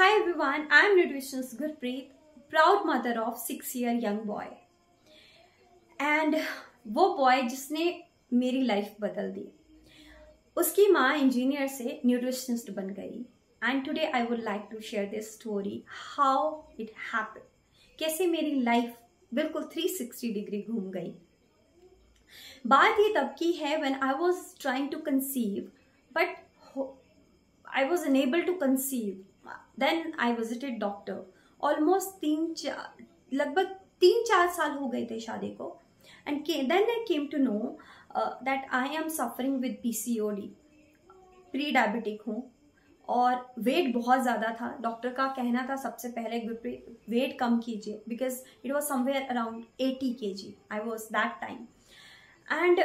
Hi everyone, I am nutritionist Gurpreet, proud mother of 6-year young boy. And वो boy जिसने मेरी life बदल दी, उसकी माँ इंजीनियर से न्यूट्रिशनिस्ट बन गई. And today I would like to share this story how it happened. कैसे मेरी लाइफ बिल्कुल 360 डिग्री घूम गई. बात ये तब की है when I was trying to conceive but I was unable to conceive. Then I visited doctor. Almost लगभग 3-4 साल हो गए थे शादी को. And then I came to know that I am suffering with PCOD. Pre diabetic हूँ और wait बहुत ज़्यादा था. डॉक्टर का कहना था सबसे पहले वेट कम कीजिए because it was somewhere around 80 kg. I was that time. And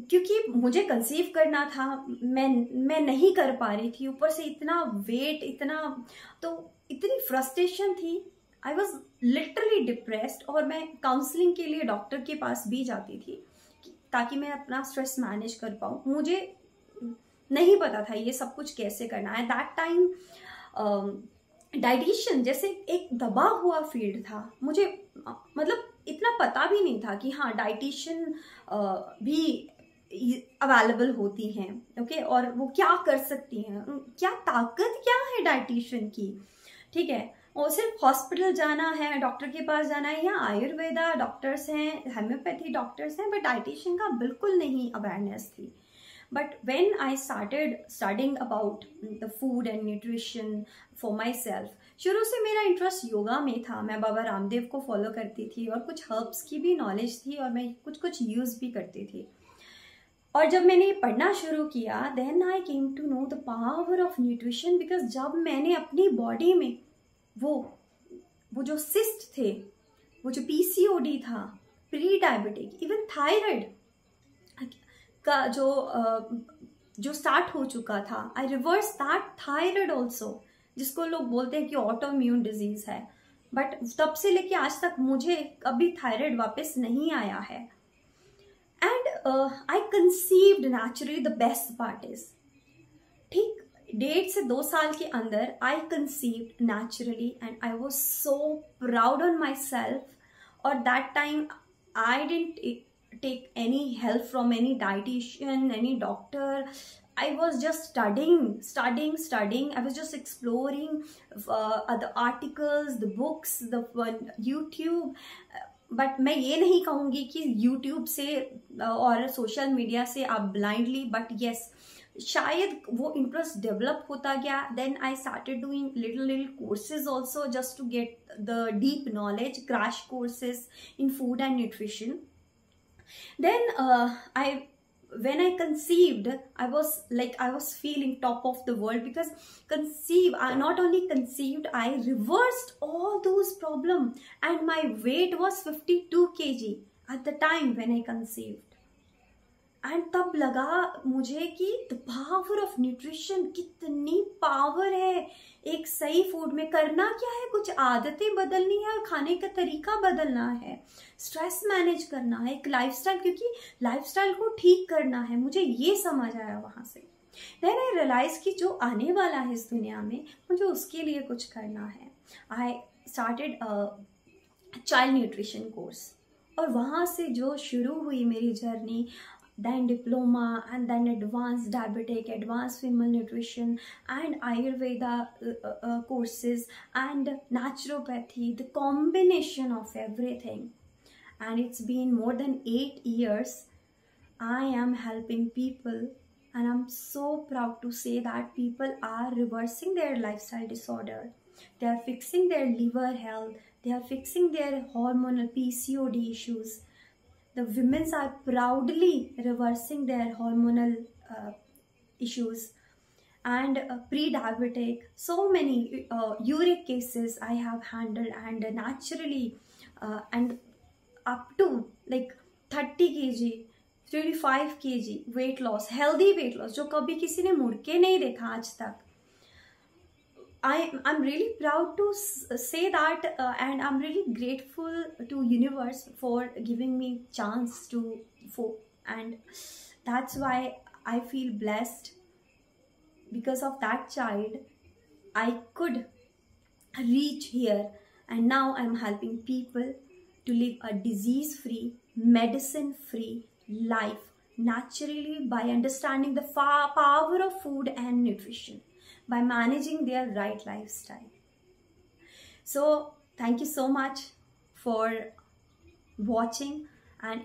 क्योंकि मुझे कंसीव करना था, मैं नहीं कर पा रही थी. ऊपर से इतना वेट, इतनी फ्रस्ट्रेशन थी. आई वॉज लिटरली डिप्रेस्ड और मैं काउंसलिंग के लिए डॉक्टर के पास भी जाती थी ताकि मैं अपना स्ट्रेस मैनेज कर पाऊँ. मुझे नहीं पता था ये सब कुछ कैसे करना है. दैट टाइम डाइटिशियन जैसे एक दबा हुआ फील्ड था. मुझे मतलब इतना पता भी नहीं था कि हाँ डाइटिशियन भी अवेलेबल होती हैं. ओके, और वो क्या कर सकती हैं, क्या ताकत क्या है डाइटिशियन की. ठीक है, और सिर्फ हॉस्पिटल जाना है, डॉक्टर के पास जाना है, या आयुर्वेदा डॉक्टर्स हैं, होम्योपैथी डॉक्टर्स हैं, बट डाइटिशियन का बिल्कुल नहीं अवेयरनेस थी. But when I started studying about the food and nutrition for my self, शुरू से मेरा इंटरेस्ट योगा में था. मैं बाबा रामदेव को फॉलो करती थी और कुछ हर्ब्स की भी नॉलेज थी और मैं कुछ यूज़ भी करती थी. और जब मैंने पढ़ना शुरू किया then I came to know the power of nutrition. Because जब मैंने अपनी बॉडी में वो जो सिस्ट थे, वो जो PCOD था, प्री डायबिटिक, इवन थायराइड का जो स्टार्ट हो चुका था, आई रिवर्स दैट थायराइड ऑल्सो, जिसको लोग बोलते हैं कि ऑटो इम्यून डिजीज है. बट तब से लेके आज तक मुझे कभी थायराइड वापस नहीं आया है. And I conceived naturally. The best part is, ठीक 1.5 से 2 साल के अंदर I conceived naturally and I was so proud on myself. और that time I didn't take any help from any dietitian, any doctor. I was just studying. I was just exploring the articles, the books, the YouTube. But मैं ये नहीं कहूँगी कि YouTube से और social media से आप ब्लाइंडली, बट येस शायद वो इंटरेस्ट डेवलप होता गया. Then I started doing little courses also just to get the deep knowledge, crash courses in food and nutrition. Then when I conceived, I was feeling top of the world because I not only conceived, I reversed all those problems and my weight was 52 kg at the time when I conceived. And तब लगा मुझे कि the power of nutrition, कितनी power है एक सही food में. करना क्या है, कुछ आदतें बदलनी है और खाने का तरीका बदलना है, स्ट्रेस मैनेज करना है, एक लाइफस्टाइल, क्योंकि लाइफस्टाइल को ठीक करना है. मुझे ये समझ आया वहाँ से. देन आई रियलाइज कि जो आने वाला है इस दुनिया में, मुझे उसके लिए कुछ करना है. I started child nutrition course और वहाँ से जो शुरू हुई मेरी journey, then diploma and then advanced diabetic, advanced female nutrition and Ayurveda courses and naturopathy, the combination of everything. And it's been more than 8 years I am helping people, and I'm so proud to say that people are reversing their lifestyle disorder. They are fixing their liver health, they are fixing their hormonal PCOD issues. The women are proudly reversing their hormonal issues and pre-diabetic. So many uric cases I have handled, and naturally and up to like 30 kg, 35 kg weight loss, healthy weight loss, जो कभी किसी ने मुड़ के नहीं देखा आज तक. I'm really proud to say that and I'm really grateful to universe for giving me chance and that's why I feel blessed. Because of that child I could reach here, and now I'm helping people to live a disease-free, medicine-free life naturally by understanding the power of food and nutrition, by managing their right lifestyle. So thank you so much for watching, and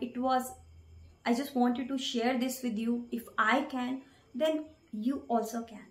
I just wanted to share this with you. If I can, then you also can.